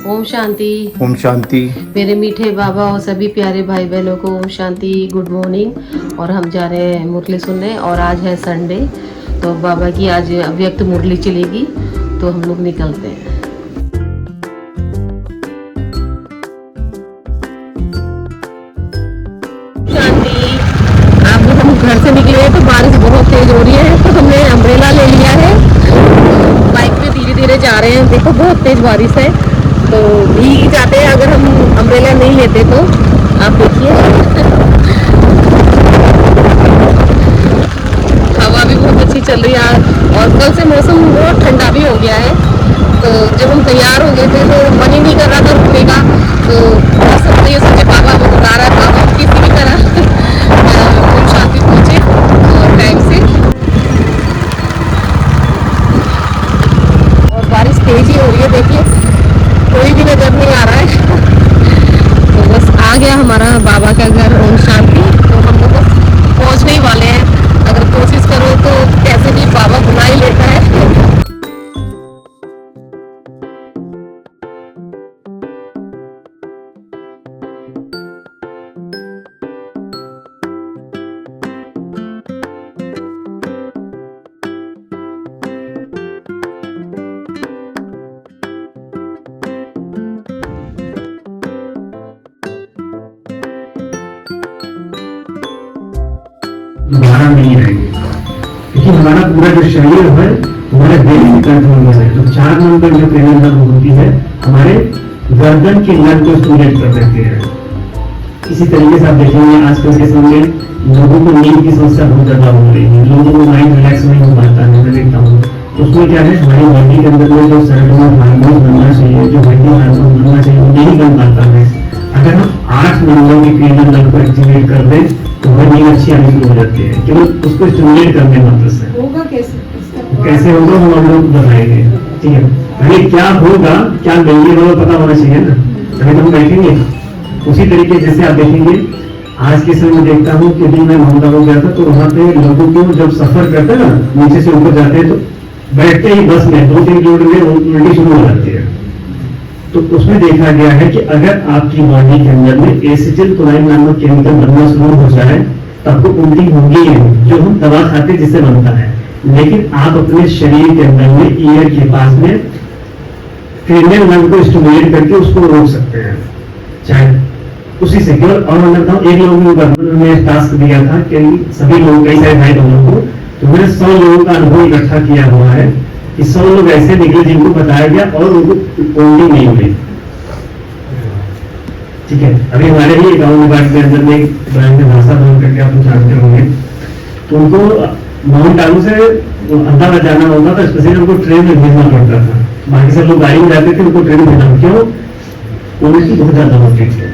ओम शांति। ओम शांति। मेरे मीठे बाबा और सभी प्यारे भाई बहनों को ओम शांति, गुड मॉर्निंग। और हम जा रहे हैं मुरली सुनने और आज है संडे, तो बाबा की आज अव्यक्त मुरली चलेगी, तो हम लोग निकलते हैं। शांति। अब हम घर से निकले हैं तो बारिश बहुत तेज हो रही है, तो हमने अम्ब्रेला ले लिया है। बाइक पे धीरे धीरे जा रहे हैं, देखो बहुत तेज बारिश है, तो भीग जाते हैं अगर हम अम्ब्रेला नहीं लेते तो। आप देखिए हवा भी बहुत अच्छी चल रही है और कल से मौसम बहुत ठंडा भी हो गया है। तो जब हम तैयार हो गए थे तो मन ही नहीं कर रहा था रुकने का, तो सब ये सोचे बाबा को बता रहा था हम किसी भी तरह ओम शांति पहुँचे और टाइम से। और बारिश तेज ही हो रही है, देखिए कोई भी नजर नहीं आ रहा है। तो बस आ गया हमारा बाबा का घर ओम शांति, तो हम लोग बस पहुंचने ही वाले हैं। अगर कोशिश करो तो कैसे भी बाबा बुला ही लेता है। दोबारा नहीं रहेंगे, क्योंकि हमारा पूरा जो शरीर है हमारे दिल की कंट्रोल में है। तो 4 नंबर जो प्रेरणा नर्व होती है हमारे गर्दन के नर्व को स्टिमुलेट कर देती है। इसी तरीके से आप देखेंगे आजकल के समय में लोगों को नींद की समस्या बहुत ज्यादा हो रही है, लोगों को माइंड रिलैक्स नहीं हो पाता है। मैं देखता हूँ उसमें क्या है, हमारी बॉडी के अंदर में जो सेरोटोनिन हार्मोन बनना चाहिए, जो बॉडी हार्मोन बनना चाहिए, वो नहीं बन पाता है। अगर हम 8 नंबर की प्रेरणा नर्व को एक्टिवेट कर दें तो वह नींद अच्छी आने शुरू हो जाती है, केवल उसको स्टिमुलेट करने मात्र से। होगा कैसे होगा हम लोग बताएंगे, ठीक है। अरे क्या होगा, क्या मिलने वाला पता होना चाहिए ना, तभी तो हम बैठेंगे। उसी तरीके जैसे आप देखेंगे आज के समय में देखता हूँ कि दिन में माउंट आबू गया था, तो वहाँ पे लोगों को जब सफर करते हैं ना, नीचे से ऊपर जाते हैं, तो बैठते ही बस में 2-3 किलोमीटर में उल्टी शुरू हो जाती है। तो उसमें देखा गया है कि अगर आपकी बॉडी के अंदर में एसिटिल कोलाइन नामक केमिकल बनना शुरू हो जाए तो आपको उल्टी होगी, जो हम दवा खाते जिससे बनता है। लेकिन आप अपने शरीर के अंदर में ईयर के पास में क्रेनियल नर्व को स्टिमुलेट करके उसको रोक सकते हैं, चाहे उसी से केवल। और मैं बताऊं, एक लोगों ने टास्क दिया था कि सभी लोग, कई सारे भाई बहनों को, तो मैंने 100 लोगों का अनुभव इकट्ठा किया हुआ है कि 100 लोग ऐसे निकले जिनको बताया गया और उनको उल्टी नहीं हुई, ठीक है। अभी हमारे ही गाँव के अंदर में ब्रांड में भाषा बंद करके आप जानते होंगे, तो उनको माउंट आबू से अहमदाबाद जाना होता था, स्पेशली उनको ट्रेन में भेजना पड़ता था। बाकी सब लोग गाड़ी में जाते थे, उनको ट्रेन में भेजना, क्यों? उनकी बहुत ज्यादा होती थी।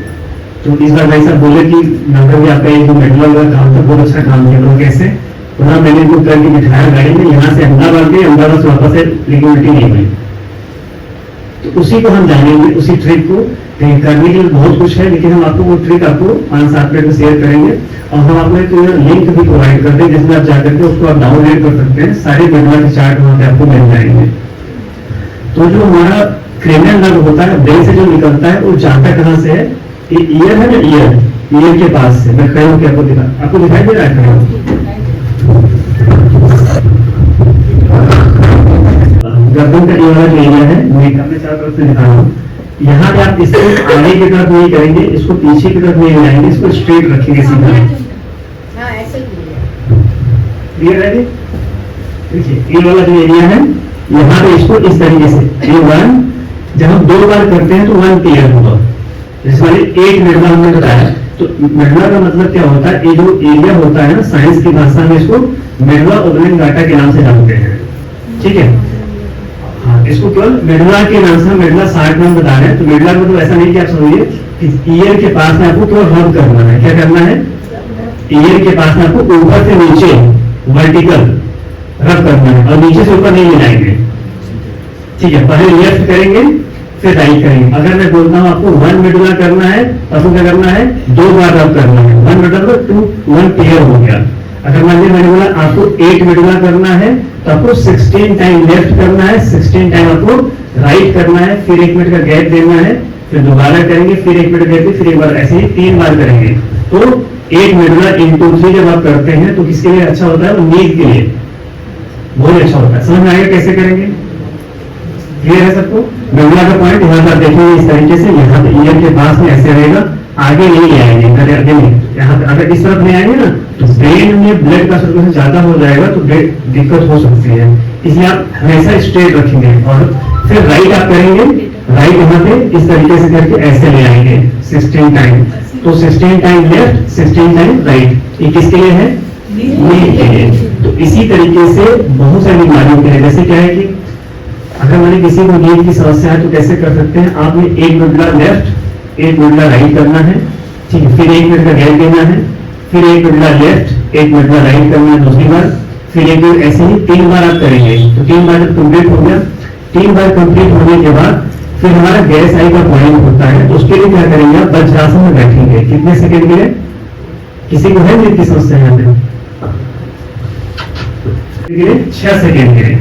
तो इस बार भाई साहब बोले कि नगर में आपका एक जो मेडल वाला काम था बहुत अच्छा काम किया। लोग कैसे पुनः मैंने इनको करके बिठाया गाड़ी में, यहाँ से अहमदाबाद गए, अहमदाबाद से वापस है, लेकिन उल्टी नहीं हुई। तो उसी को हम जानेंगे, उसी ट्रिक को करने के लिए बहुत कुछ है, लेकिन हम आपको वो ट्रिक आपको 5-7 मिनट में शेयर करेंगे। और हम आपको लिंक भी प्रोवाइड करते हैं, जिसमें आप जाकर के उसको आप डाउनलोड कर सकते हैं। सारे मेडल के चार्ट वहाँ पे आपको मिल जाएंगे। तो जो हमारा क्रेनियल नर्व होता है, ब्रेन से जो निकलता है, वो जाता कहाँ से है? ईयर है ना, ईयर के पास से। मैं खड़े होकर आपको दिखाई दे रहा है? खड़े होकर गर्दन का ये वाला जो एरिया है, मैं अपने चारों तरफ से दिखा रहा हूँ। यहाँ पे आप इसको आगे की तरफ नहीं करेंगे, इसको पीछे की तरफ नहीं लाएंगे, इसको स्ट्रेट रखेंगे सीधा। क्लियर है? देखिए ये वाला जो एरिया है, यहाँ पे इसको इस तरीके से A1, जब हम 2 बार करते हैं तो 1 क्लियर होगा। जैसे वाले 8 मेडला हमने बताया, तो मेडला का मतलब क्या होता है? ये जो एरिया होता है ना, साइंस की भाषा में इसको मेडुला ऑब्लिंगेटा के नाम से जानते हैं, ठीक है। हाँ, इसको केवल मेडुला के नाम से, मेडुला 60 नाम बता रहे हैं। तो मेडुला मतलब ऐसा नहीं कि आप समझिए कि ईयर के पास में आपको केवल रब करना है। क्या करना है? ईयर के पास में आपको ऊपर से नीचे वर्टिकल रब करना है, और नीचे से ऊपर नहीं मिलाएंगे, ठीक है। पहले लेफ्ट करेंगे फिर राइट करेंगे। अगर मैं बोलता हूँ आपको 1 मेडुला करना है, आपको क्या करना है? 2 बार रब करना है। 1 मेडुला 1 क्लियर हो गया। अगर मान लीजिए मैंने बोला आपको 8 मेडुला करना है, तो आपको 16 टाइम लेफ्ट करना है, 16 टाइम आपको राइट करना है, फिर 1 मिनट का गैप देना है, फिर दोबारा करेंगे, फिर 1 मिनट गैप, फिर एक बार, ऐसे ही 3 बार करेंगे। तो 1 मेडुला इंटू 3 जब आप करते हैं तो किसके लिए अच्छा होता है? वो नींद के लिए बहुत अच्छा होता है। समझ में आएगा कैसे करेंगे? क्लियर है सबको? मेडुला का पॉइंट यहाँ पर देखेंगे इस तरीके से, यहाँ पे ईयर के पास में ऐसे रहेगा, आगे नहीं ले आएंगे, आगे नहीं, यहाँ पे अगर इस तरफ नहीं आएंगे ना तो ब्रेन में ब्लड का सर्कुलेशन ज्यादा हो जाएगा तो दिक्कत हो सकती है, इसलिए आप हमेशा स्ट्रेट रखेंगे। और फिर राइट आप करेंगे, राइट यहाँ पे इस तरीके से करके ऐसे ले आएंगे 16 टाइम, तो 16 टाइम लेफ्ट, 16 टाइम राइट। ये किसके लिए है? नींद के लिए। तो इसी तरीके से बहुत सारी बीमारियों के लिए, जैसे क्या है कि अगर मैंने किसी को नींद की समस्या है तो कैसे कर सकते हैं? आपने 1 मिनट लेफ्ट, 1 मिनट राइट करना है, ठीक है, फिर 1 मिनट का गैप देना है, फिर 1 मिनट लेफ्ट, 1 मिनट राइट करना है दूसरी बार, फिर 1 मिनट, ऐसे ही 3 बार आप करेंगे। तो 3 बार जब कंप्लीट हो गया, 3 बार कंप्लीट होने के बाद फिर हमारा गैस आई का पॉइंट होता है, तो उसके लिए क्या करेंगे? आप वज्रासन में बैठेंगे। कितने सेकंड के लिए? किसी को है नींद की समस्या यहाँ पे? 6 सेकंड के लिए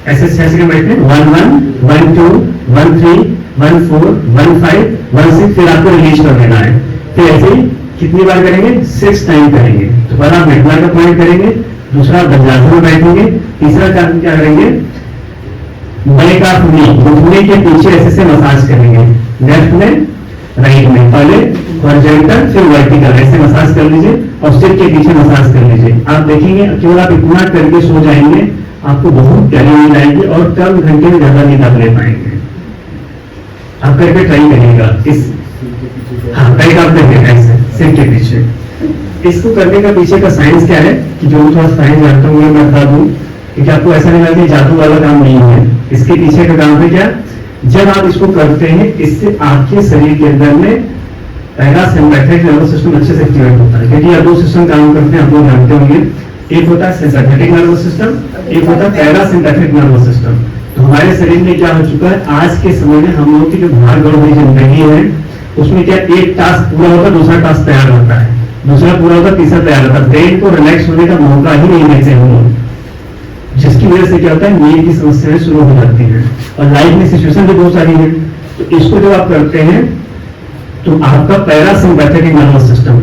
ऐसे 6 सेकंड बैठते हैं, 1 1 1 2 1 3 1 4 1 5 1 6, फिर आपको रिलीज कर देना है। फिर ऐसे ही कितनी बार करेंगे? 6 टाइम करेंगे। तो पहला आप मेडुला का पॉइंट करेंगे, दूसरा वज्रासन में बैठेंगे, तीसरा काम क्या करेंगे? बैक ऑफ नी, घुटने के पीछे ऐसे से मसाज करेंगे, लेफ्ट में राइट में, पहले हॉरिजॉन्टल फिर वर्टिकल ऐसे मसाज कर लीजिए और सिर के पीछे मसाज कर लीजिए। आप देखेंगे केवल आप इतना करके सो जाएंगे, आपको बहुत प्यारी नींद आएगी और कम घंटे में ज्यादा नींद आप ले पाएंगे। आप करके ट्राई करिएगा इस, हाँ राइट आप देखेंगे ऐसे सिर के पीछे। इसको करने का पीछे का साइंस क्या है कि जो थोड़ा साइंस जानता हूँ मैं बता दूं, क्योंकि आपको ऐसा नहीं लगता जादू वाला काम नहीं है। इसके पीछे का काम है क्या? जब आप इसको करते हैं इससे आपके शरीर के अंदर में पैरासिम्पैथेटिक नर्वस सिस्टम अच्छे से एक्टिवेट होता है, क्योंकि ये 2 सिस्टम काम करते हैं, आप लोग जानते होंगे। एक होता है सिंपैथेटिक नर्वस सिस्टम, एक होता है पैरासिम्पैथेटिक नर्वस सिस्टम। तो हमारे शरीर में क्या हो चुका है आज के समय में, हम लोग की जो भाग दौड़ भरी जिंदगी है उसमें क्या एक टास्क पूरा होता है, दूसरा टास्क तैयार होता है, दूसरा पूरा होता है, तीसरा तैयार होता है। ब्रेन को रिलैक्स होने का मौका ही नहीं देते हम लोग, जिसकी वजह से क्या होता है नींद की समस्याएं शुरू हो जाती हैं। और लाइफ में सिचुएशन भी बहुत सारी है, तो इसको जब आप करते हैं तो आपका पैरासिम्पैथेटिक नर्वस सिस्टम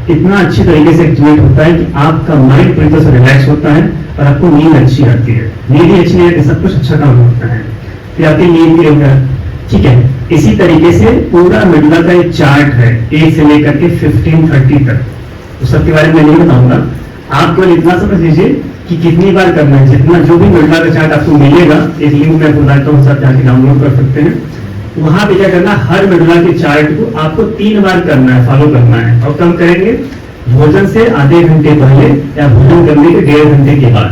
इतना अच्छी तरीके से एक्टिवेट होता है कि आपका माइंड पूरी तरह से रिलैक्स होता है और आपको नींद अच्छी आती है। नींद ही अच्छी नहीं आती, सब कुछ अच्छा काम होता है, फिर आपकी नींद भी रहता है, ठीक है। इसी तरीके से पूरा मेडुला का एक चार्ट है 1 से लेकर के 15-30 तक, तो सबके बारे में नहीं बताऊंगा। आप केवल इतना समझ लीजिए कि कितनी बार करना है, जितना जो भी मेडुला का चार्ट आपको मिलेगा, एक लिंक मैं बताता हूँ, सब जाके डाउनलोड कर सकते हैं। वहां पे क्या करना, हर मेडुला के चार्ट को आपको 3 बार करना है, फॉलो करना है। और कम करेंगे भोजन से आधे घंटे पहले या भोजन करने के 1.5 घंटे के बाद।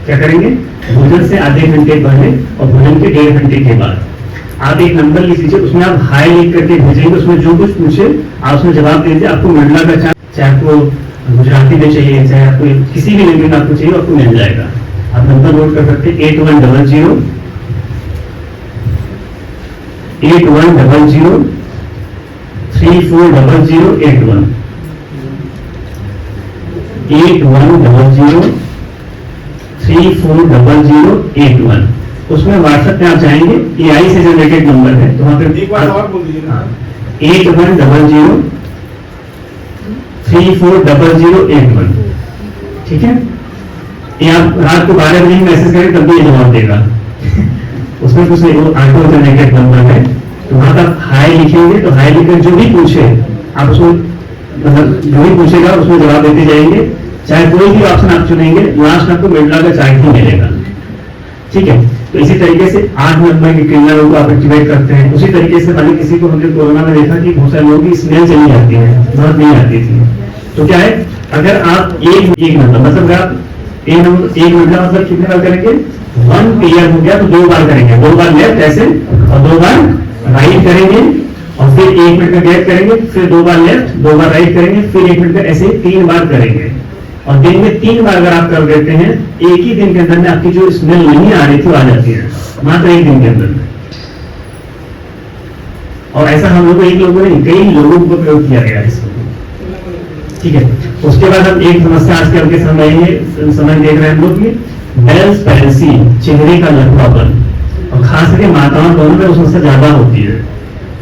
क्या करेंगे? भोजन से आधे घंटे पहले और भोजन के 1.5 घंटे के बाद। आप एक नंबर लिख लीजिए, उसमें आप हाई लिख करके भेजेंगे, उसमें जो कुछ पूछे आप उसमें जवाब दीजिए। आपको मेडुला का चार्ट, चाहे आपको गुजराती में चाहिए, चाहे आपको किसी भी लैंग्वेज में आपको चाहिए, आपको मिल जाएगा। आप नंबर नोट कर सकते हैं 8100 8100 340081 8100 340081। उसमें व्हाट्सएप पे आप जाएंगे, AI से जनरेटेड नंबर है, तो वहां पे एक बार और बोल दीजिए ना, 8100 340081, ठीक है। ये आप रात को 12 बजे मैसेज करें तब भी ये जवाब देगा। उसमें कुछ नहीं, वो ऑटो जनरेटेड नंबर है, तो वहां पर हाई लिखेंगे, तो हाई लिखकर जो भी पूछे आप उसको, मतलब जो भी पूछेगा उसमें जवाब देते जाएंगे। चाहे कोई भी ऑप्शन आप चुनेंगे, लास्ट आपको मेडुला का चार्ट ही मिलेगा, ठीक है। तो इसी तरीके से 8 नंबर की क्रियाओं को आप एक्टिवेट करते हैं। उसी तरीके से पहले किसी को हमने कोरोना में देखा कि बहुत सारे लोगों की स्मेल चली जाती है, बहुत नहीं आती थी। तो क्या है, अगर आप एक नंबर मतलब आप एक मेडुला मतलब कितने बार करेंगे? 1 पीरियड हो गया तो 2 बार करेंगे, 2 बार लेफ्ट ऐसे और 2 बार राइट करेंगे, और फिर 1 मिनट का गैप करेंगे, फिर 2 बार लेफ्ट 2 बार राइट करेंगे, फिर 1 मिनट का, ऐसे 3 बार करेंगे। और दिन में 3 बार अगर आप कर देते हैं, एक ही दिन के अंदर में आपकी जो स्मेल नहीं आ रही थी आ जाती है, मात्र एक दिन के अंदर में। और ऐसा हम लोगों, एक लोगों ने कई लोगों को प्रयोग किया गया इसको, ठीक है। उसके बाद हम एक समस्या आज कल के समय देख रहे हैं हम लोग की बेल्स पैलेसी, चेहरे का लकवापन। और खास करके माताओं दोनों में वो समस्या ज्यादा होती है।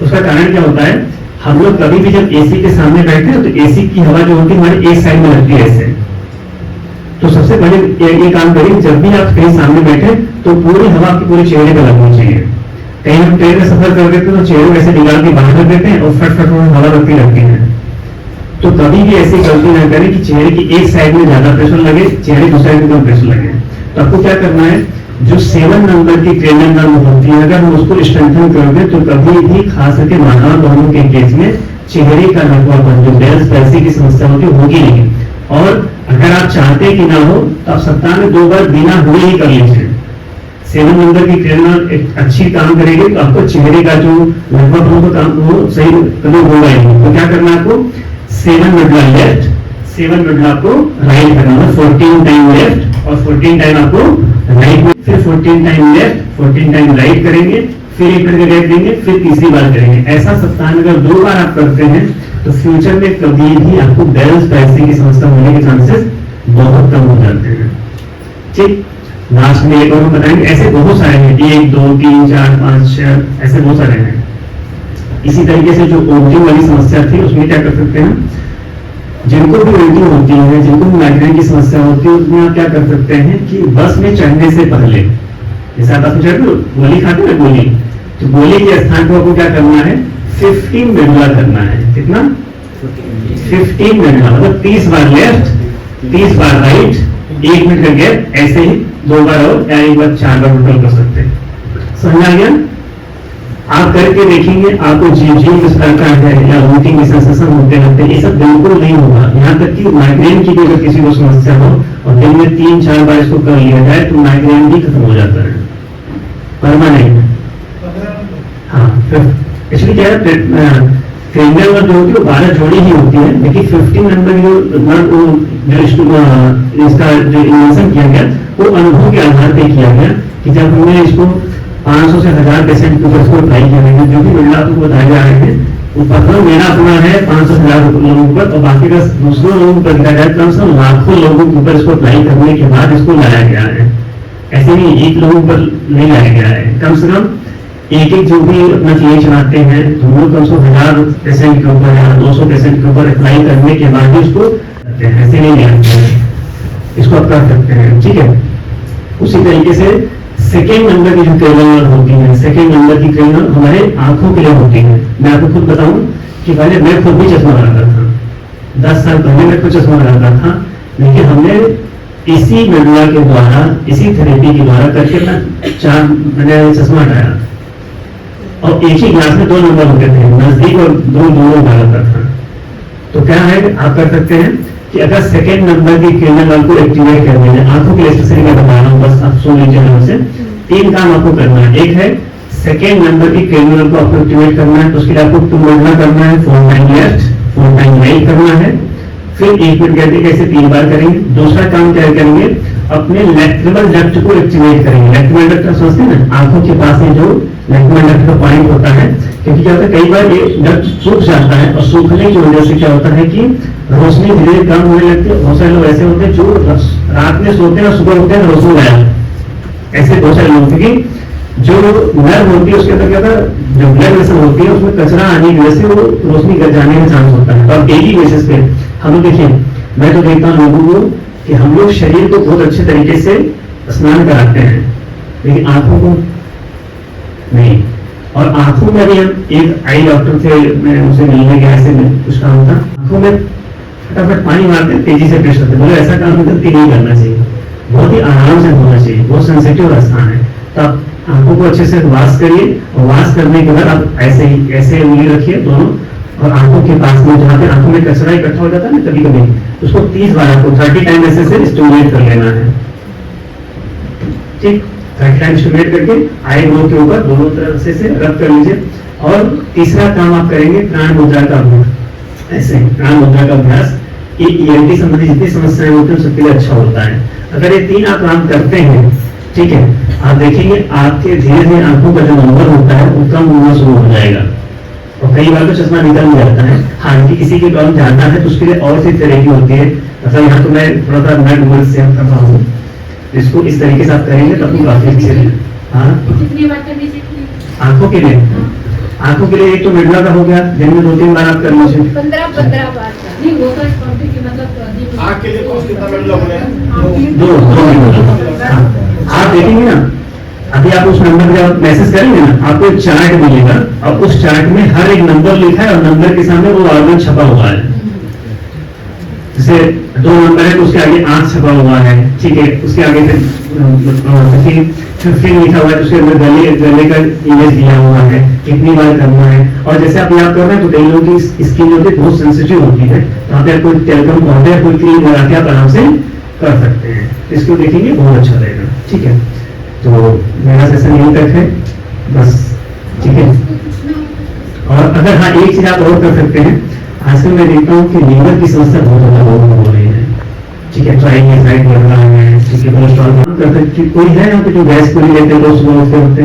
उसका कारण क्या होता है, हम लोग कभी भी जब एसी के सामने बैठते हैं तो एसी की हवा जो होती है हमारे एक साइड में लगती है ऐसे। तो सबसे पहले ये काम करिए, जब भी आप कहीं सामने बैठे तो पूरी हवा आपके पूरे चेहरे पे लगनी चाहिए। कहीं हम ट्रेन में सफर कर देते हैं तो चेहरे को ऐसे निकाल के बाहर कर देते हैं और फट फट हवा लगती रहती है। तो कभी भी ऐसी गलती ना करें कि चेहरे की एक साइड में ज्यादा प्रेशर लगे, चेहरे की साइड में कम प्रेशर लगे। तो आपको क्या करना है, जो 7 नंबर की क्रेनियल नर्व होती है, अगर हम उसको स्ट्रेंथन कर दें तो कभी भी खास करके मानव दोनों के केस में चेहरे का लकवापन, जो बेल्स पैल्सी की समस्या होती है, होगी नहीं। और अगर आप चाहते कि ना हो तो आप सप्ताह में 2 बार बिना हुए ही कर लीजिए। 7 नंबर की क्रेनियल एक अच्छी काम करेगी तो आपको चेहरे का जो लकवापन का काम वो सही कभी होगा ही नहीं। तो क्या करना है आपको, 7 मिडला लेफ्ट, 7 मिडला आपको राइट करना है, 14 टाइम लेफ्ट और 14 टाइम आपको राइट में, फिर 14 टाइम लेफ्ट 14 टाइम राइट करेंगे, फिर एक मिनट गैप देंगे, फिर तीसरी बार करेंगे। ऐसा सप्ताह में अगर 2 बार आप करते हैं तो फ्यूचर में कभी भी आपको बेल्स पैल्सी की समस्या होने के चांसेस बहुत कम हो जाते हैं। ठीक, लास्ट में एक और हम बताएंगे, ऐसे बहुत सारे हैं, 1 2 3 4 5 6 ऐसे बहुत सारे हैं। इसी तरीके से जो उल्टी वाली समस्या थी उसमें क्या कर सकते हैं, जिनको भी उल्टी होती है, जिनको भी माइग्रेन की समस्या होती है, उसमें आप क्या कर सकते हैं कि बस में चढ़ने से पहले, जैसे आप बस में चढ़ते हो गोली खाते हैं गोली, तो गोली के स्थान पर आपको क्या करना है, 15 मिडला करना है। कितना, 15 मिडला, मतलब 30 बार लेफ्ट 30 बार राइट, 1 मिनट का गैप, ऐसे ही 2 बार और या 1 बार 4 बार टोटल कर सकते हैं। समझ आ गया? आप करके देखेंगे, आपको जी किस तरह का है या वोमिटिंग की सेंसेशन होते रहते हैं, ये सब बिल्कुल नहीं होगा। यहाँ तक कि माइग्रेन की भी अगर किसी को समस्या हो और दिन में 3-4 बार इसको कर लिया जाए तो माइग्रेन भी खत्म हो जाता है, परमानेंट। हाँ, एक्चुअली क्या है, क्रेनियल नर्व जो होती है वो 12 जोड़ी ही होती है, लेकिन 15 नंबर जो इसका जो इन्वेंशन किया गया वो अनुभव के आधार पर किया गया कि जब हमने इसको 500 से 1000 पेशेंट के ऊपर इसको ट्राई किया गया, जो भी मिडला आपको बताए जा रहे हैं वो पता मेरा अपना है 500 से 1000 लोगों पर, और बाकी का दूसरों लोगों पर दिखाया जाए, कम से कम लाखों लोगों के ऊपर इसको ट्राई करने के बाद इसको लाया गया है। ऐसे नहीं एक लोगों पर नहीं लाया गया है, कम से कम एक जो भी अपना क्लिनिक चलाते हैं तो वो कम से कम 1000 पेशेंट के ऊपर या 200 पेशेंट के ऊपर अप्लाई करने के बाद ही उसको ऐसे नहीं लिया, इसको आप कर सकते हैं। ठीक है, उसी तरीके से सेकेंड नंबर की जो क्रेनियल होती है, सेकेंड नंबर की क्रेनियल हमारे आंखों के लिए होती है। मैं आपको खुद बताऊं कि पहले मैं खुद भी चश्मा लगाता था, 10 साल पहले मैं खुद चश्मा लगाता था, लेकिन हमने इसी मिडला के द्वारा, इसी थेरेपी के द्वारा करके मैंने चश्मा हटाया और एक ही ग्लास में 2 नंबर होते थे, नजदीक और दोनों डालता था। तो क्या है, आप कर सकते हैं कि अगर सेकेंड नंबर की क्रेनियल नर्व को एक्टिवेट करने हैं, आंखों के लिए स्पेशली मैं बता रहा हूँ, बस आप सुन लीजिए नाम से, 3 काम आपको करना है। एक है सेकेंड नंबर की क्रेनियल नर्व को आपको एक्टिवेट करना है, तो उसके लिए आपको 2 मिडला करना है, 4 टाइम लेफ्ट 4 टाइम राइट करना है, फिर 1 मिनट कहते कैसे 3 बार करेंगे। दूसरा काम क्या करेंगे, अपने लैक्रिमल डक्ट को एक्टिवेट करेंगे। लैक्रिमल डक्ट समझते हैं ना, आंखों के पास में जो लैक्रिमल डक्ट का पॉइंट होता है, क्योंकि क्या होता है कई बार ये डक्ट सूख जाता है और सूखने की वजह से क्या होता है कि रोशनी धीरे धीरे कम होने लगती है। बहुत सारे लोग ऐसे होते हैं जो रात में सोते हैं और सुबह उठते हैं रोशनी गायब, ऐसे बहुत सारे लोग, क्योंकि जो नर्व होती है उसके अंदर क्या होता है, जो ब्लड वेसल होती है उसमें कचरा आने की वजह से वो रोशनी जाने का चांस होता है। तो अब डेली बेसिस पे हम लोग देखिए, मैं तो देखता हूँ लोगों को कि हम लोग शरीर को बहुत अच्छे तरीके से स्नान कराते हैं, लेकिन आंखों को नहीं। और आंखों में भी हम एक आई डॉक्टर थे, मैं उनसे मिलने गया, ऐसे में कुछ काम था, आंखों में फटाफट पानी मारते तेजी से प्रेस करते, बोले ऐसा काम गलती नहीं करना चाहिए, बहुत ही आराम से होना चाहिए, बहुत सेंसिटिव स्थान है। तो आप आंखों को अच्छे से वॉश करिए और वॉश करने के बाद आप ऐसे उंगली रखिए दोनों, और आंखों के पास में जहाँ पे आंखों में कचरा इकट्ठा हो जाता है ना कभी कभी, उसको 30 बार आपको 30 टाइम ऐसे से स्टिमुलेट कर लेना है। ठीक, 30 टाइम स्टिमुलेट करके आई नो के ऊपर दोनों तरफ से रब कर लीजिए। और तीसरा काम आप करेंगे प्राण मुद्रा का अभ्यास। ऐसे प्राण मुद्रा का अभ्यास ये ईएनटी संबंधी जितनी समस्याएं होती है सबके लिए अच्छा होता है। अगर ये 3 आप काम करते हैं, ठीक है, आप देखेंगे आपके धीरे धीरे आंखों का जो नंबर होता है वो कम होना शुरू हो जाएगा, और कई बार तो चश्मा निकल जाता है। हाँ, किसी की प्रॉब्लम जाता है तो उसके लिए और सी थेरेपी होती है। मतलब यहाँ तो मैं थोड़ा सा नट वर्क से कर रहा हूँ, इसको इस तरीके से आप करेंगे तो आपको काफी अच्छे हाँ, कितनी बार करनी चाहिए? आंखों के लिए, आंखों के लिए एक तो मिडला का हो गया, दिन में 2-3 बार आप कर लीजिए। 15 बार नहीं वो तो कॉम्प्लीट की मतलब आँख के लिए कौन कितना मिनट लग रहा है? दो मिनट। हाँ, आप देखेंगे ना, अभी आप उस नंबर पे आप मैसेज करेंगे ना, आपको एक चार्ट मिलेगा और उस चार्ट में हर एक नंबर लिखा है और नंबर के सामने वो ऑर्गन छपा हुआ है। जैसे 2 नंबर है तो उसके आगे आंख छपा हुआ है, ठीक है, उसके आगे फिर लिखा हुआ है, उसके अंदर गले का इमेज दिया हुआ है, कितनी बार करना है। और जैसे आप याद कर रहे हैं तो कई लोगों की स्किन होती है बहुत सेंसिटिव होती है, तो आप कोई टेलकम पाउडर या कोई क्रीम लगा के आप आराम से कर सकते हैं। इसको देखेंगे बहुत अच्छा रहेगा, ठीक है। तो मेरा सेशन यहीं तक है बस, ठीक है। और अगर हाँ एक चीज आप और कर सकते हैं, आजकल मैं देखता हूँ कि लीवर की समस्या बहुत ज्यादा लोगों को हो रही है, ठीक है, ट्राइग्लिसराइड बढ़ रहा है, ठीक है, कोलेस्ट्रॉल कर सकते। कोई है यहाँ पे जो गैस गोली लेते हैं, रोज सुबह उठते उठते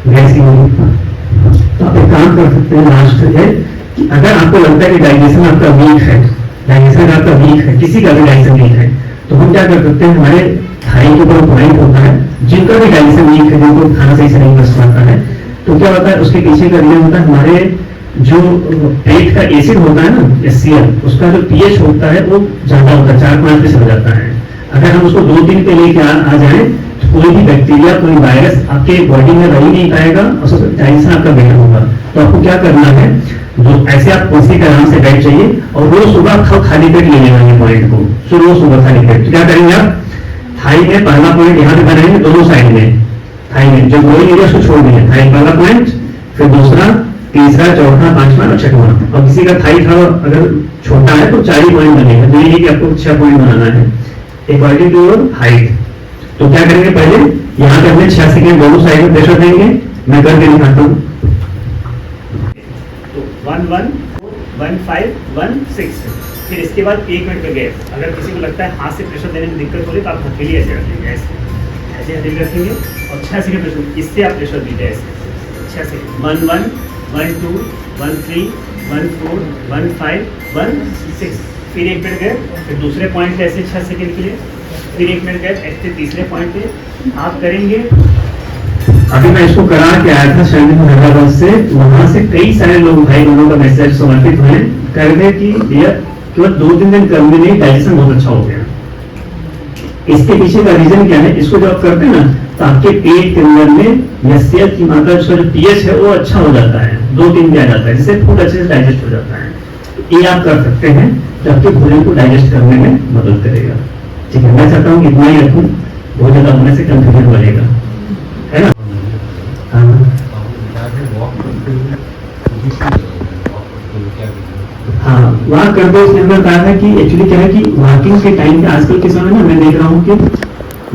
गैस की गोली, तो आप एक काम कर सकते हैं, लास्ट है कि अगर आपको लगता है कि डाइजेशन आपका वीक है, डाइजेशन आपका वीक है, किसी का भी डाइजेशन वीक है, तो हम क्या कर सकते हैं, हमारे थाई के ऊपर पॉइंट होता है, जिनका भी डाइजेशन वीक है, जिनको खाना सही से नहीं बच पाता है, तो क्या होता है उसके पीछे का रीजन होता है हमारे जो पेट का एसिड होता है ना, HCl, उसका जो pH होता है वो ज्यादा होता है, 4-5 पे चला जाता है। अगर हम उसको 2-3 पे लेके आ जाए तो कोई भी बैक्टीरिया, कोई वायरस आपके बॉडी में रह ही नहीं पाएगा और डाइजेशन आपका बेहतर होगा। तो आपको क्या करना है, ऐसे आप कुर्सी के आराम से बैठ जाइए और रोज सुबह खाली पेट ले लेना है पॉइंट को, तो रोज सुबह खाली पेट। तो क्या करेंगे आप, थाई में पहला पॉइंट यहाँ पे बनाएंगे, दोनों साइड में थाई में जो ग्रोइंग एरिया उसको छोड़ देंगे, थाई पहला पॉइंट, फिर दूसरा, तीसरा, चौथा, 5वां और 6वां। और किसी का थाई था अगर छोटा है तो 4 ही पॉइंट बनेगा, तो ये कि आपको 6 पॉइंट बनाना है अकॉर्डिंग टू योर हाइट। तो क्या करेंगे, पहले यहाँ पे हमने 6 सेकेंड दोनों साइड में प्रेशर देंगे, मैं करके दिखाता हूँ। 1 1 1 5 1 6, फिर इसके बाद 1 मिनट का गैप। अगर किसी को लगता है हाथ से प्रेशर देने में दिक्कत हो रही है तो आप हथेली ऐसे रखेंगे, ऐसे हथेली रखेंगे और 6 सेकेंड प्रेशर, इससे आप प्रेशर दीजिए ऐसे 6 सेकेंड। 1 1 1 2 1 3 1 4 1 5 1 6, फिर 1 मिनट गए, फिर दूसरे पॉइंट पे ऐसे 6 सेकेंड के लिए, फिर 1 मिनट गए, ऐसे तीसरे पॉइंट पे आप करेंगे। अभी मैं इसको करा के आया था शायद हैदराबाद से, वहां से कई सारे लोग भाई बहनों का मैसेज समर्पित हुए, कह रहे कि भैया केवल 2-3 दिन करने में डाइजेशन बहुत अच्छा हो गया। इसके पीछे का रीजन क्या है, इसको जब आप करते हैं ना तो आपके पेट के अंदर में HCl की मात्रा, उसका जो pH है वो अच्छा हो जाता है, 2-3 पे आ जाता है, जिससे फूड अच्छे से डाइजेस्ट हो जाता है। ये आप कर सकते हैं जो आपके भोजन को डाइजेस्ट करने में मदद करेगा, ठीक है। मैं चाहता हूँ कि इतना ही रखूँ, बहुत ज्यादा होने से कंफ्यूजन बढ़ेगा, है ना। हाँ, वहाँ कर दो। इसके अंदर कहा था कि एक्चुअली क्या है कि वॉकिंग के टाइम पे आजकल के समय में मैं देख रहा हूँ कि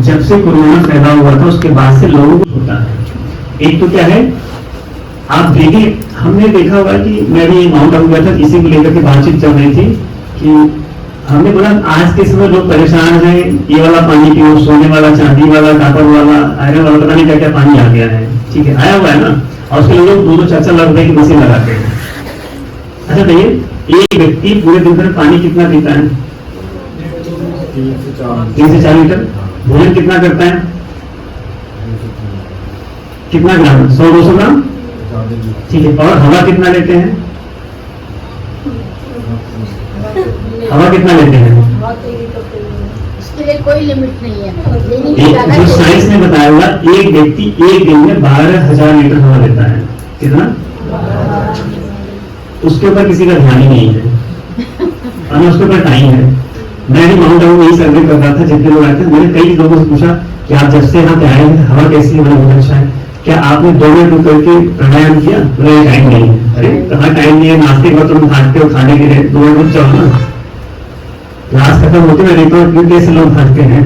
जब से कोरोना फैला हुआ था उसके बाद से लोगों को होता है। एक तो क्या है, आप देखिए, हमने देखा होगा कि मैं भी माउंट आबू गया था, इसी को लेकर के बातचीत चल रही थी कि हमने बोला आज के समय लोग परेशान हैं, ये वाला पानी पियो, सोने वाला, चांदी वाला, कापर वाला, आयरन वाला, पता नहीं क्या क्या पानी आ गया है, ठीक है, आया हुआ है ना। और उसके लोग 2-4 लाख रुपए की मशीन लगाते हैं। अच्छा बताइए, एक व्यक्ति पूरे दिन भर पानी कितना पीता है? 3 से 4 लीटर। भोजन कितना करता है? कितना ग्राम? 100-200 ग्राम, ठीक है। और हवा कितना लेते हैं? हवा कितना लेते हैं? उसके लिए कोई लिमिट नहीं है। एक जो साइंस ने बताया हुआ, एक व्यक्ति एक दिन में 12,000 लीटर हवा लेता है। कितना? उसके ऊपर किसी का ध्यान ही नहीं है, और उसके ऊपर टाइम है। मैं भी माउंट आबू यही सर्वे कर रहा था, जितने लोग आए थे, मैंने कई लोगों से पूछा कि आप जब से यहाँ पे आए हैं हवा कैसी है? बहुत अच्छा है। क्या आपने 2 मिनट रुक करके प्राणायाम किया? मेरा टाइम नहीं है। अरे कहाँ टाइम नहीं है, नाश्ते के बाद तुम भागते हो, खाने के लिए 2 मिनट रुक जाओ ना। क्लास खत्म होते मैं देखता हूँ क्योंकि ऐसे लोग भागते हैं।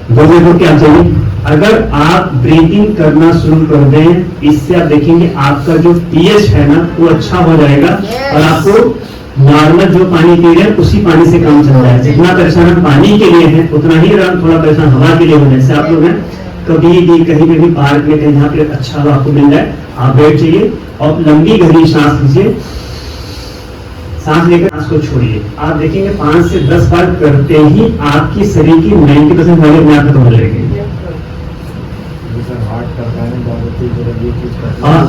2 मिनट रुक के आप चाहिए। अगर आप ब्रीथिंग करना शुरू कर दें, इससे आप देखेंगे आपका जो pH है ना वो अच्छा हो जाएगा, और आपको नॉर्मल जो पानी पी रहे हैं उसी पानी से काम चल रहा है। जितना परेशान हम पानी के लिए है उतना ही थोड़ा परेशान हवा के लिए होने से आप लोग हैं। कभी भी कहीं पे भी पार्क में कहीं जहाँ पे अच्छा हवा आपको मिल जाए, आप बैठ जाइए और लंबी गहरी सांस लीजिए। सांस लेकर सांस को छोड़िए। आप देखेंगे 5 से 10 बार करते ही आपकी शरीर की 90% वाले अपने आप खत्म हो जाएगी। हाँ,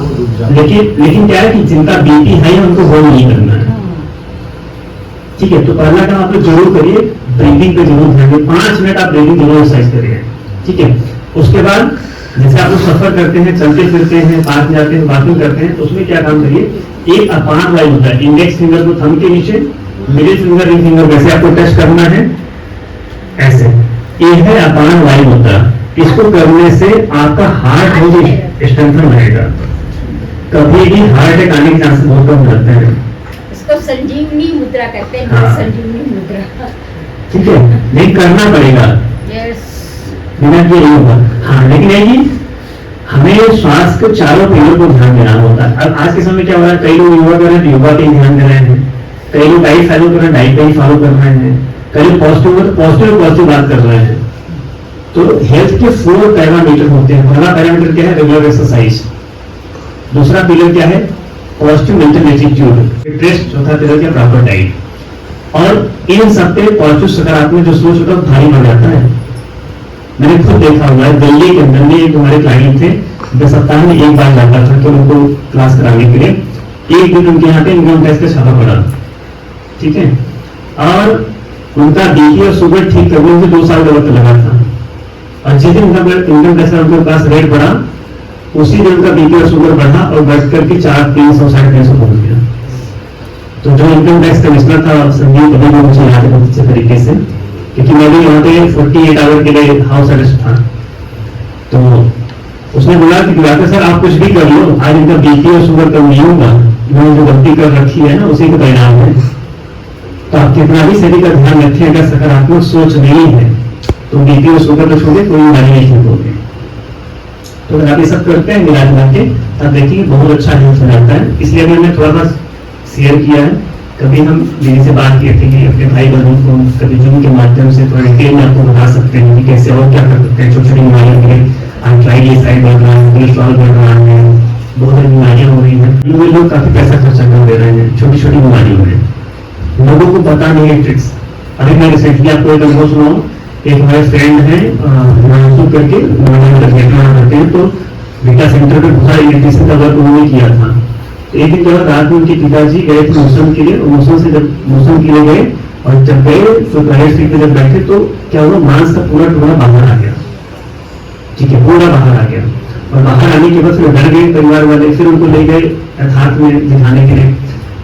लेकिन क्या है कि जिनका बीपी हाई है उनको वो नहीं करना है। ठीक है, तो पहला काम आप लोग जरूर करिए, ब्रीदिंग पे जरूर ध्यान दें, 5 मिनट आप ब्रीदिंग जरूर एक्सरसाइज करिए। ठीक है, उसके बाद जैसे आप लोग सफर करते हैं, चलते फिरते हैं, पार्क जाते हैं, वॉकिंग करते हैं, तो उसमें क्या काम करिए, एक अपान वायु होता है, इंडेक्स फिंगर को थंब के नीचे, मिडिल फिंगर रिंग फिंगर वैसे आपको टच करना है, ऐसे, ये है अपान वायु होता है। इसको करने से आपका हार्ट वो स्ट्रेंथन रहेगा, कभी भी हार्ट अटैक आने के चांसेस बहुत कम रहते हैं। इसको संजीवनी मुद्रा कहते हैं, हाँ। संजीवनी मुद्रा। ठीक है, नहीं करना पड़ेगा, यस। बिना ये नहीं होगा। हाँ, लेकिन है कि हमें श्वास के चारों पहलुओं को ध्यान देना होता है। अब आज के समय क्या हो रहा है, कई लोग योगा कर रहे हैं तो योगा पे ही ध्यान दे रहे हैं, कई लोग डाइट फॉलो कर रहे हैं, डाइट पे ही फॉलो कर रहे हैं, कई लोग पॉजिटिव बात कर रहे हैं। तो हेल्थ के 4 पैरामीटर होते हैं। पहला पैरामीटर क्या है, रेगुलर एक्सरसाइज। दूसरा पिलर क्या है, पॉजिटिव मेंटल एटीट्यूड। इंटरेस्ट। चौथा पिलर क्या, प्रॉपर डाइट। और इन सब पे पॉजिटिव सकारात्मक जो सोच होता है भारी बढ़ जाता है। मैंने खुद देखा हुआ है, दिल्ली के अंदर में एक हमारे क्लाइंट थे, जो सप्ताह में एक बार जाता था तो उनको क्लास कराने के लिए। एक दिन उनके यहाँ पे इनकम टैक्स का छापा पड़ा, ठीक है, और उनका बीपी और शुगर ठीक करने में 2 साल का वक्त लगा था। और जिस दिन इनकम टैक्स का उनके पास रेट बढ़ा, उसी दिन उनका बीपी और शुगर बढ़ा और बढ़ करके 400-300 350 पहुंच गया। तो जो इनकम टैक्स कमिश्नर था संजीव, कभी भी मुझे याद है बहुत अच्छे तरीके से, क्योंकि मैं भी यहाँ पे 48 आवर के लिए हाउस अरेस्ट था। तो उसने बोला कि डॉक्टर सर आप कुछ भी कर लो, आज इनका बीपी और शुगर कम नहीं होगा, इन्होंने जो गलती कर रखी है ना उसी का परिणाम है। तो आप कितना भी शरीर का ध्यान रखें, अगर सकारात्मक सोच नहीं है तो बीपी और शुगर तो छोड़े कोई बीमारी नहीं ठीक होगी। तो अगर आप ये सब करते हैं मिला जुला के, तब देखिए बहुत अच्छा हेल्थ हो जाता है। इसलिए मैंने थोड़ा सा शेयर किया है। कभी हम दीदी से बात किए थे कि अपने भाई बहनों को कभी जूम के माध्यम से थोड़ा डिटेल में आपको बता सकते हैं कि कैसे और क्या कर सकते हैं। छोटी छोटी बीमारियों के लिए ट्राइग्लिसराइड बढ़ रहा है, कोलेस्ट्रॉल बढ़ रहा है, बहुत सारी बीमारियां हो रही हैं, लोग काफी पैसा खर्चा कर दे रहे हैं छोटी छोटी बीमारियों में, लोगों को पता नहीं है ट्रिक्स। अभी मैं रिसेंटली आपको एक अनुभव सुनाऊं, एक हमारे फ्रेंड है हिमांशु करके, करते हैं, तो बीटा सेंटर पे बहुत सारा इलेक्ट्रिशियन का वर्क उन्होंने किया था। एक दिन जो रात में उनके पिताजी गए थे मौसम के लिए, और मौसम से जब मौसम के लिए गए और जब गए तो टॉयलेट सीट पे जब बैठे तो क्या हुआ, मांस का पूरा टुकड़ा बाहर आ गया। ठीक है, पूरा बाहर आ गया। और बाहर आने के बाद फिर डर गए परिवार वाले, फिर उनको ले गए यथार्थ में दिखाने के लिए।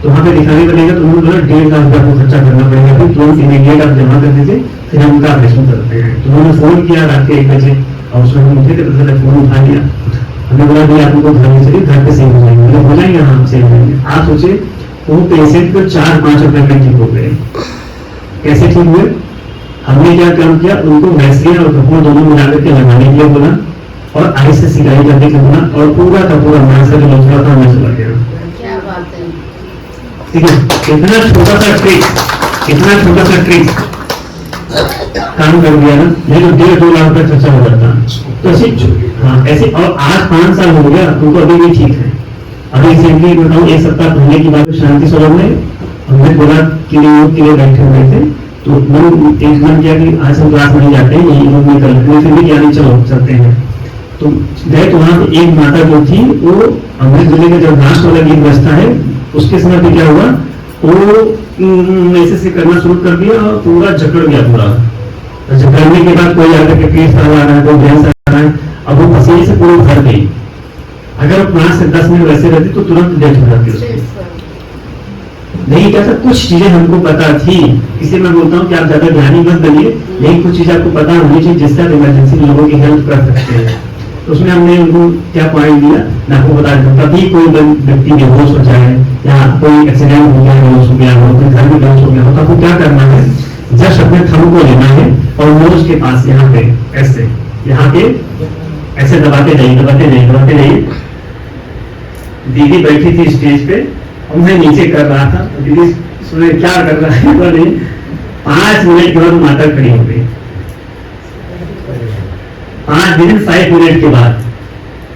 तो वहाँ पे दिखाने पड़ेगा तो उन्होंने बोला 1.5 लाख रुपया को खर्चा करना पड़ेगा, फिर तुरंत इमीडिएट आप जमा कर दीजिए, फिर हम उनका ऑपरेशन करते हैं। तो उन्होंने फोन किया रात के 1 बजे, और उसमें हम उठे थे तो फोन उठा लिया। हमने बोला भाई आपको घर में चलिए, घर पे सही हो जाएंगे, मतलब हो जाएंगे, हाँ सही हो जाएंगे। आप सोचे वो पेशेंट को 4-5 रुपए में ठीक हो गए। कैसे ठीक हुए, हमने क्या काम किया, उनको वैसलीन और कपूर दोनों मिला करके लगाने के लिए बोला, और आइस से सिकाई करने के बोला, और पूरा का पूरा मांस का जो लोचड़ा था हमें चला गया। क्या बात है। ठीक है, इतना छोटा सा ट्रिक काम कर दिया ना, नहीं तो 1.5-2 लाख रुपए खर्चा हो जाता। तो ऐसे हाँ ऐसे, और आज 5 साल हो गया उनको, अभी भी ठीक है। अभी रिसेंटली बताऊँ, 1 सप्ताह पहले की बात, शांति सरोवर में हमने बोला के लिए बैठे हुए थे, तो मन किया कि आज हम क्लास नहीं जाते हैं, यही रूम में कर लेते हैं, फिर भी क्या नहीं, चलो चलते हैं। तो गए तो वहाँ पे एक माता जो थी, वो अमृत जिले का जब घास वाला गीत बजता है उसके समय पे क्या हुआ, वो ऐसे करना शुरू कर दिया और पूरा जकड़ गया पूरा। जकड़ने के बाद कोई आकर के पेट आ रहा है, कोई भैंस आ रहा है, अब वो पसीने से पूरी भर गई। अगर 5 से 10 मिनट वैसे रहती तो तुरंत डेथ हो जाती उसकी। नहीं क्या था, कुछ चीजें हमको पता थी, इसलिए मैं बोलता हूँ कि आप ज्यादा ज्ञानी मत बनिए, लेकिन कुछ चीजें आपको पता होनी चाहिए जिससे आप इमरजेंसी में लोगों की हेल्प कर सकते हैं। तो उसमें हमने उनको क्या पॉइंट दिया, मैं आपको बता दूं, कभी कोई व्यक्ति बेहोश हो जाए या कोई एक्सीडेंट हो गया, बेहोश हो गया हो, कोई घर में बेहोश हो गया हो, तो आपको क्या करना है, जस्ट अपने थंब को लेना है और नोज के पास यहाँ पे ऐसे, यहाँ पे ऐसे दबाते जाइए। दीदी बैठी थी स्टेज पे और मैं नीचे कर रहा था, दीदी सुने क्या कर रहा है, बोले 5 मिनट के बाद माता खड़ी हो गई। 5 मिनट 5 मिनट के बाद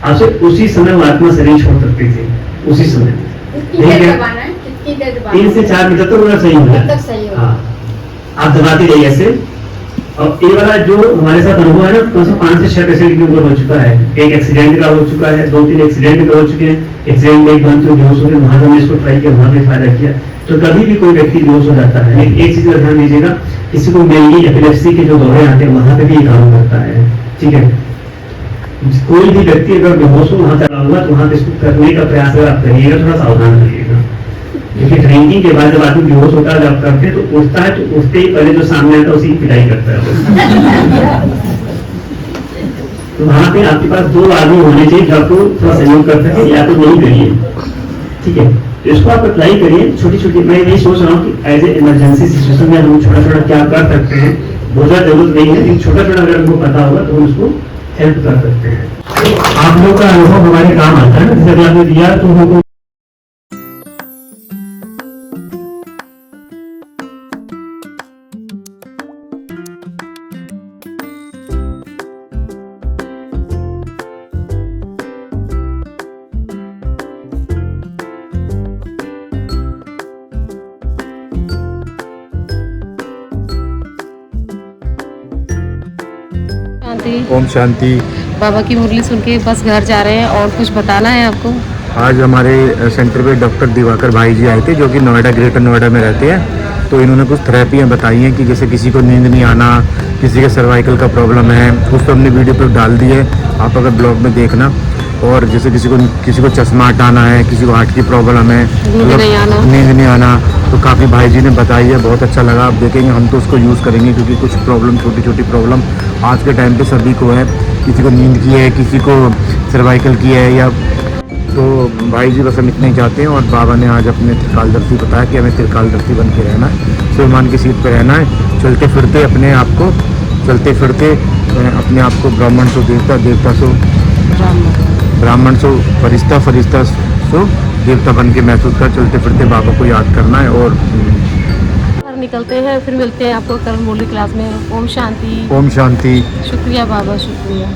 आपसे उसी समय वो आत्मा शरीर छोड़ सकती थी, उसी समय। 3 से 4 मिनट तो सही हो जाए। आप दबाते जाइए ऐसे, और ये वाला जो हमारे साथ अनुभव है ना, कम से 5 से 6 पेशेंट के ऊपर हो चुका है। एक एक्सीडेंट का हो चुका है, 2-3 एक्सीडेंट का हो चुके हैं। एक्सीडेंट में एक बंद तो बेहोश हो गए, वहां हमने इसको ट्राई किया, वहां पे फायदा किया। तो कभी भी कोई व्यक्ति बेहोश हो जाता है, लेकिन एक चीज का ध्यान दीजिएगा, किसी को मेनली एपिलेप्सी के जो दौरे आते हैं वहां पे भी ये काम करता है। ठीक है, कोई भी व्यक्ति अगर बेहोश हो वहां चला हुआ तो वहां पे इसको करने का प्रयास अगर आप करिएगा, थोड़ा सावधान रहिएगा। क्योंकि ड्रिंकिंग के बाद जब आदमी बेहोश होता है, जब करते हैं तो उठता है, तो उठते ही पहले जो सामने आता है उसी की पिटाई करता है। तो वहां पे आपके पास 2 आदमी होने चाहिए जो आपको थोड़ा सहयोग कर सके, या तो नहीं करिए। ठीक है, तो इसको आप अप्लाई करिए छोटी छोटी। मैं यही सोच रहा हूँ कि एज ए इमरजेंसी सिचुएशन में हम छोटा छोटा क्या कर सकते हैं, बहुत ज्यादा जरूरत नहीं है, लेकिन छोटा छोटा अगर हमको पता होगा तो हम उसको हेल्प कर सकते हैं। आप लोग का अनुभव हमारे काम आता है ना, जैसे अगर आपने दिया तो हमको शांति। ओम शांति। बाबा की मुरली सुन के बस घर जा रहे हैं, और कुछ बताना है आपको? आज हमारे सेंटर पे डॉक्टर दिवाकर भाई जी आए थे, जो कि नोएडा, ग्रेटर नोएडा में रहते हैं। तो इन्होंने कुछ थेरेपियाँ बताई हैं कि जैसे किसी को नींद नहीं आना, किसी के सर्वाइकल का प्रॉब्लम है, कुछ तो हमने वीडियो पर डाल दी है, आप अगर ब्लॉग में देखना। और जैसे किसी को चश्मा हटाना है, किसी को हार्ट की प्रॉब्लम है, नींद नहीं आना, तो काफ़ी भाई जी ने बताई है, बहुत अच्छा लगा। आप देखेंगे, हम तो उसको यूज़ करेंगे, क्योंकि कुछ प्रॉब्लम, छोटी छोटी प्रॉब्लम आज के टाइम पे सभी को है। किसी को नींद की है, किसी को सर्वाइकल की है, या तो भाई जी बस हम इतना ही चाहते हैं। और बाबा ने आज अपने त्रिकालदर्शी बताया कि हमें त्रिकालदर्शी बन के रहना है, सुलेमान की सीट पर रहना है, चलते फिरते अपने आप को, चलते फिरते अपने आप को ब्राह्मण सो देवता, देवता सो ब्राह्मण सो फरिश्ता, फरिश्ता सो देवता बन के महसूस कर, चलते फिरते बाबा को याद करना है। और निकलते हैं, फिर मिलते हैं आपको कल मुरली क्लास में। ओम शांति। ओम शांति। शुक्रिया बाबा, शुक्रिया।